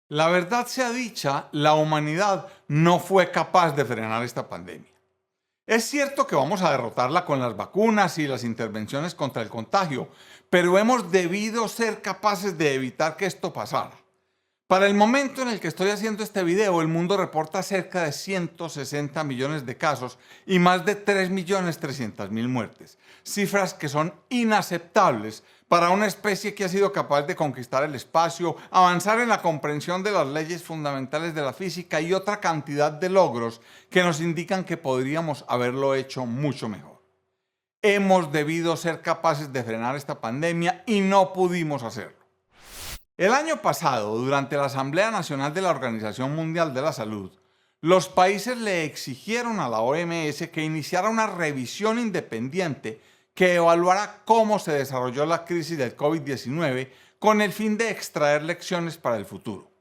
La verdad sea dicha, la humanidad no fue capaz de frenar esta pandemia. Es cierto que vamos a derrotarla con las vacunas y las intervenciones contra el contagio, pero hemos debido ser capaces de evitar que esto pasara. Para el momento en el que estoy haciendo este video, el mundo reporta cerca de 160 millones de casos y más de 3.300.000 muertes, cifras que son inaceptables para una especie que ha sido capaz de conquistar el espacio, avanzar en la comprensión de las leyes fundamentales de la física y otra cantidad de logros que nos indican que podríamos haberlo hecho mucho mejor. Hemos debido ser capaces de frenar esta pandemia y no pudimos hacerlo. El año pasado, durante la Asamblea Nacional de la Organización Mundial de la Salud, los países le exigieron a la OMS que iniciara una revisión independiente que evaluara cómo se desarrolló la crisis del COVID-19 con el fin de extraer lecciones para el futuro.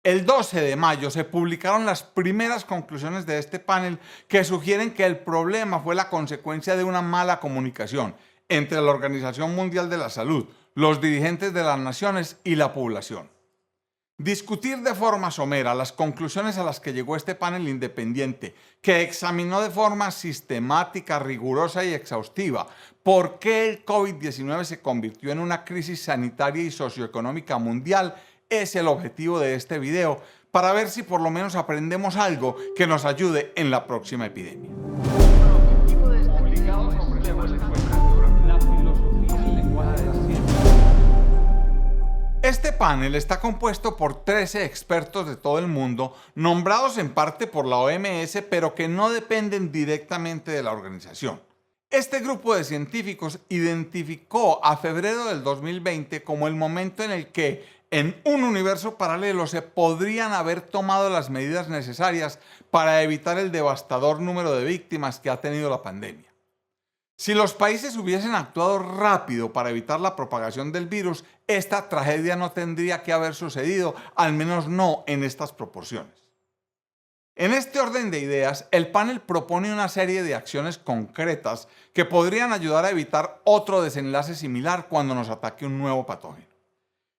El 12 de mayo se publicaron las primeras conclusiones de este panel que sugieren que el problema fue la consecuencia de una mala comunicación entre la Organización Mundial de la Salud, los dirigentes de las naciones y la población. Discutir de forma somera las conclusiones a las que llegó este panel independiente, que examinó de forma sistemática, rigurosa y exhaustiva por qué el COVID-19 se convirtió en una crisis sanitaria y socioeconómica mundial, es el objetivo de este video, para ver si por lo menos aprendemos algo que nos ayude en la próxima epidemia. Este panel está compuesto por 13 expertos de todo el mundo, nombrados en parte por la OMS, pero que no dependen directamente de la organización. Este grupo de científicos identificó a febrero del 2020 como el momento en el que, en un universo paralelo, se podrían haber tomado las medidas necesarias para evitar el devastador número de víctimas que ha tenido la pandemia. Si los países hubiesen actuado rápido para evitar la propagación del virus, esta tragedia no tendría que haber sucedido, al menos no en estas proporciones. En este orden de ideas, el panel propone una serie de acciones concretas que podrían ayudar a evitar otro desenlace similar cuando nos ataque un nuevo patógeno.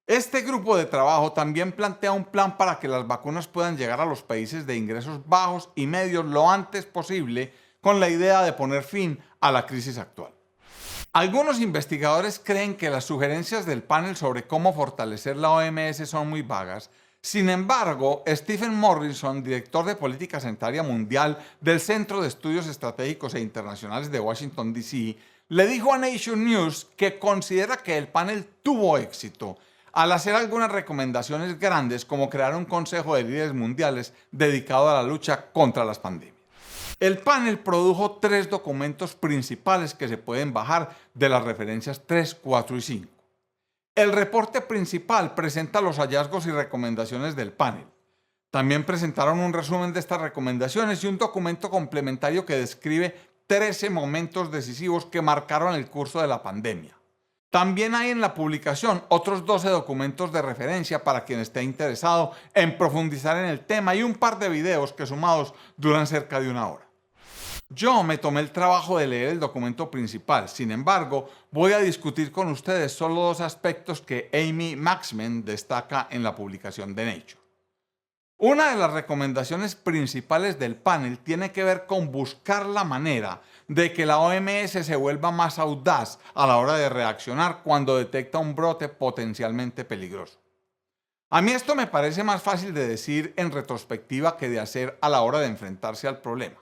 Este grupo de trabajo también plantea un plan para que las vacunas puedan llegar a los países de ingresos bajos y medios lo antes posible, con la idea de poner fin a la crisis actual. Algunos investigadores creen que las sugerencias del panel sobre cómo fortalecer la OMS son muy vagas. Sin embargo, Stephen Morrison, director de Política Sanitaria Mundial del Centro de Estudios Estratégicos e Internacionales de Washington, D.C., le dijo a Nation News que considera que el panel tuvo éxito al hacer algunas recomendaciones grandes, como crear un Consejo de Líderes Mundiales dedicado a la lucha contra las pandemias. El panel produjo 3 documentos principales que se pueden bajar de las referencias 3, 4 y 5. El reporte principal presenta los hallazgos y recomendaciones del panel. También presentaron un resumen de estas recomendaciones y un documento complementario que describe 13 momentos decisivos que marcaron el curso de la pandemia. También hay en la publicación otros 12 documentos de referencia para quien esté interesado en profundizar en el tema y un par de videos que sumados duran cerca de 1 hora. Yo me tomé el trabajo de leer el documento principal, sin embargo, voy a discutir con ustedes solo 2 aspectos que Amy Maxman destaca en la publicación de Nature. Una de las recomendaciones principales del panel tiene que ver con buscar la manera de que la OMS se vuelva más audaz a la hora de reaccionar cuando detecta un brote potencialmente peligroso. A mí esto me parece más fácil de decir en retrospectiva que de hacer a la hora de enfrentarse al problema.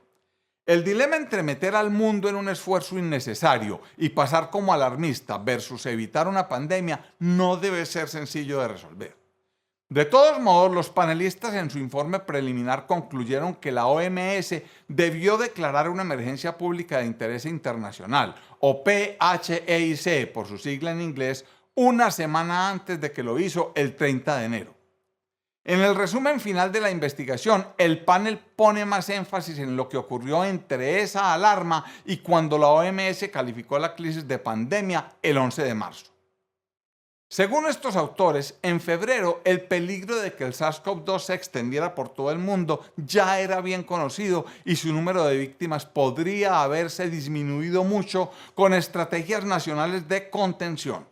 El dilema entre meter al mundo en un esfuerzo innecesario y pasar como alarmista versus evitar una pandemia no debe ser sencillo de resolver. De todos modos, los panelistas en su informe preliminar concluyeron que la OMS debió declarar una emergencia pública de interés internacional, o PHEIC por su sigla en inglés, una semana antes de que lo hizo el 30 de enero. En el resumen final de la investigación, el panel pone más énfasis en lo que ocurrió entre esa alarma y cuando la OMS calificó la crisis de pandemia el 11 de marzo. Según estos autores, en febrero el peligro de que el SARS-CoV-2 se extendiera por todo el mundo ya era bien conocido y su número de víctimas podría haberse disminuido mucho con estrategias nacionales de contención.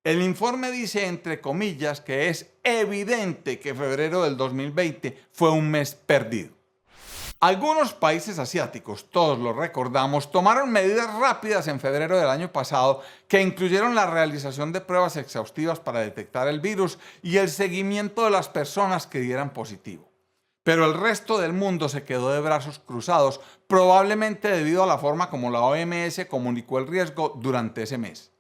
El informe dice, entre comillas, que es evidente que febrero del 2020 fue un mes perdido. Algunos países asiáticos, todos lo recordamos, tomaron medidas rápidas en febrero del año pasado que incluyeron la realización de pruebas exhaustivas para detectar el virus y el seguimiento de las personas que dieran positivo. Pero el resto del mundo se quedó de brazos cruzados, probablemente debido a la forma como la OMS comunicó el riesgo durante ese mes.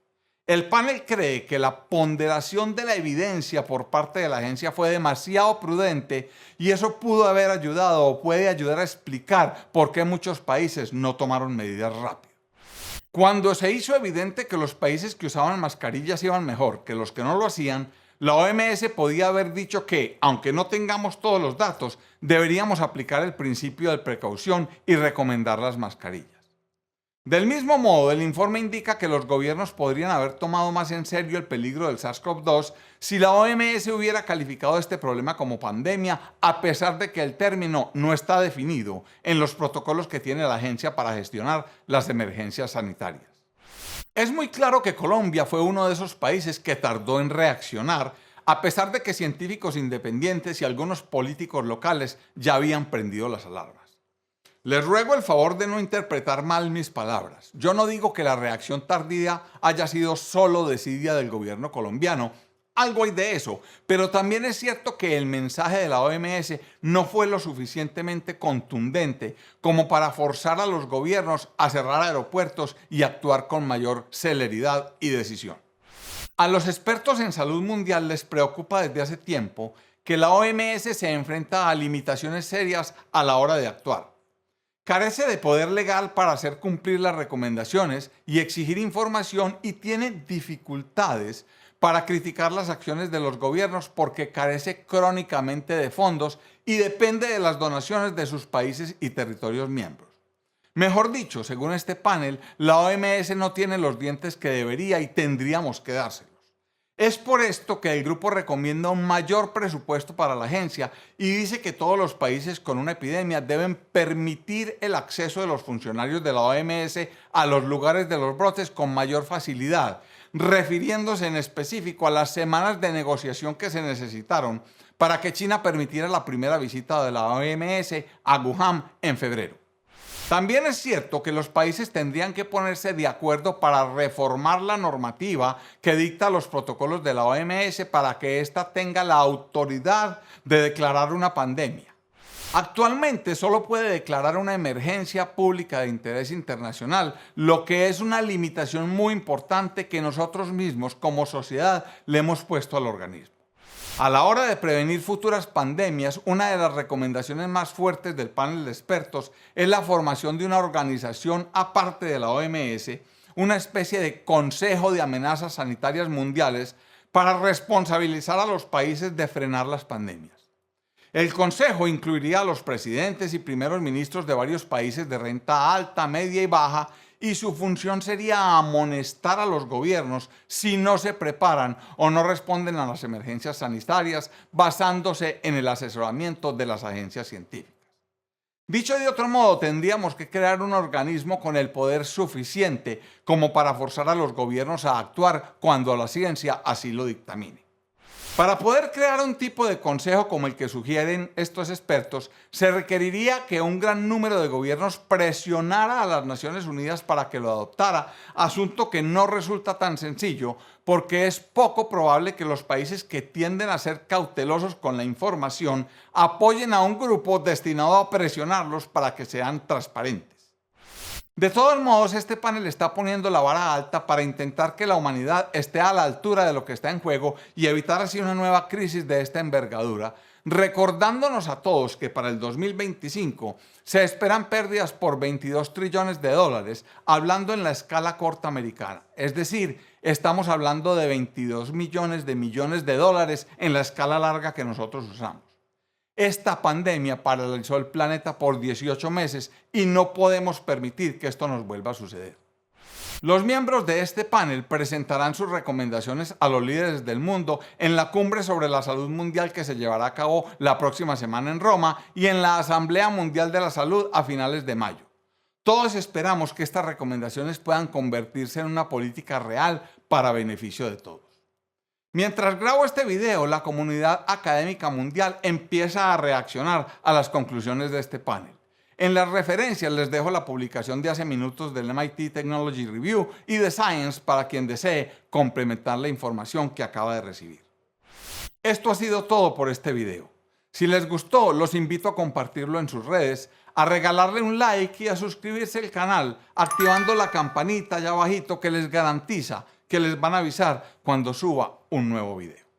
El panel cree que la ponderación de la evidencia por parte de la agencia fue demasiado prudente y eso pudo haber ayudado o puede ayudar a explicar por qué muchos países no tomaron medidas rápidas. Cuando se hizo evidente que los países que usaban mascarillas iban mejor que los que no lo hacían, la OMS podía haber dicho que, aunque no tengamos todos los datos, deberíamos aplicar el principio de precaución y recomendar las mascarillas. Del mismo modo, el informe indica que los gobiernos podrían haber tomado más en serio el peligro del SARS-CoV-2 si la OMS hubiera calificado este problema como pandemia, a pesar de que el término no está definido en los protocolos que tiene la agencia para gestionar las emergencias sanitarias. Es muy claro que Colombia fue uno de esos países que tardó en reaccionar, a pesar de que científicos independientes y algunos políticos locales ya habían prendido las alarmas. Les ruego el favor de no interpretar mal mis palabras. Yo no digo que la reacción tardía haya sido solo desidia del gobierno colombiano. Algo hay de eso, pero también es cierto que el mensaje de la OMS no fue lo suficientemente contundente como para forzar a los gobiernos a cerrar aeropuertos y actuar con mayor celeridad y decisión. A los expertos en salud mundial les preocupa desde hace tiempo que la OMS se enfrenta a limitaciones serias a la hora de actuar. Carece de poder legal para hacer cumplir las recomendaciones y exigir información y tiene dificultades para criticar las acciones de los gobiernos porque carece crónicamente de fondos y depende de las donaciones de sus países y territorios miembros. Mejor dicho, según este panel, la OMS no tiene los dientes que debería y tendríamos que dárselos. Es por esto que el grupo recomienda un mayor presupuesto para la agencia y dice que todos los países con una epidemia deben permitir el acceso de los funcionarios de la OMS a los lugares de los brotes con mayor facilidad, refiriéndose en específico a las semanas de negociación que se necesitaron para que China permitiera la primera visita de la OMS a Wuhan en febrero. También es cierto que los países tendrían que ponerse de acuerdo para reformar la normativa que dicta los protocolos de la OMS para que ésta tenga la autoridad de declarar una pandemia. Actualmente solo puede declarar una emergencia pública de interés internacional, lo que es una limitación muy importante que nosotros mismos como sociedad le hemos puesto al organismo. A la hora de prevenir futuras pandemias, una de las recomendaciones más fuertes del panel de expertos es la formación de una organización aparte de la OMS, una especie de Consejo de Amenazas Sanitarias Mundiales para responsabilizar a los países de frenar las pandemias. El Consejo incluiría a los presidentes y primeros ministros de varios países de renta alta, media y baja, y su función sería amonestar a los gobiernos si no se preparan o no responden a las emergencias sanitarias basándose en el asesoramiento de las agencias científicas. Dicho de otro modo, tendríamos que crear un organismo con el poder suficiente como para forzar a los gobiernos a actuar cuando la ciencia así lo dictamine. Para poder crear un tipo de consejo como el que sugieren estos expertos, se requeriría que un gran número de gobiernos presionara a las Naciones Unidas para que lo adoptara, asunto que no resulta tan sencillo porque es poco probable que los países que tienden a ser cautelosos con la información apoyen a un grupo destinado a presionarlos para que sean transparentes. De todos modos, este panel está poniendo la vara alta para intentar que la humanidad esté a la altura de lo que está en juego y evitar así una nueva crisis de esta envergadura, recordándonos a todos que para el 2025 se esperan pérdidas por 22 trillones de dólares, hablando en la escala corta americana. Es decir, estamos hablando de 22 millones de dólares en la escala larga que nosotros usamos. Esta pandemia paralizó el planeta por 18 meses y no podemos permitir que esto nos vuelva a suceder. Los miembros de este panel presentarán sus recomendaciones a los líderes del mundo en la Cumbre sobre la Salud Mundial que se llevará a cabo la próxima semana en Roma y en la Asamblea Mundial de la Salud a finales de mayo. Todos esperamos que estas recomendaciones puedan convertirse en una política real para beneficio de todos. Mientras grabo este video, la comunidad académica mundial empieza a reaccionar a las conclusiones de este panel. En las referencias les dejo la publicación de hace minutos del MIT Technology Review y de Science para quien desee complementar la información que acaba de recibir. Esto ha sido todo por este video. Si les gustó, los invito a compartirlo en sus redes, a regalarle un like y a suscribirse al canal, activando la campanita allá abajito que les garantiza que les van a avisar cuando suba un nuevo video.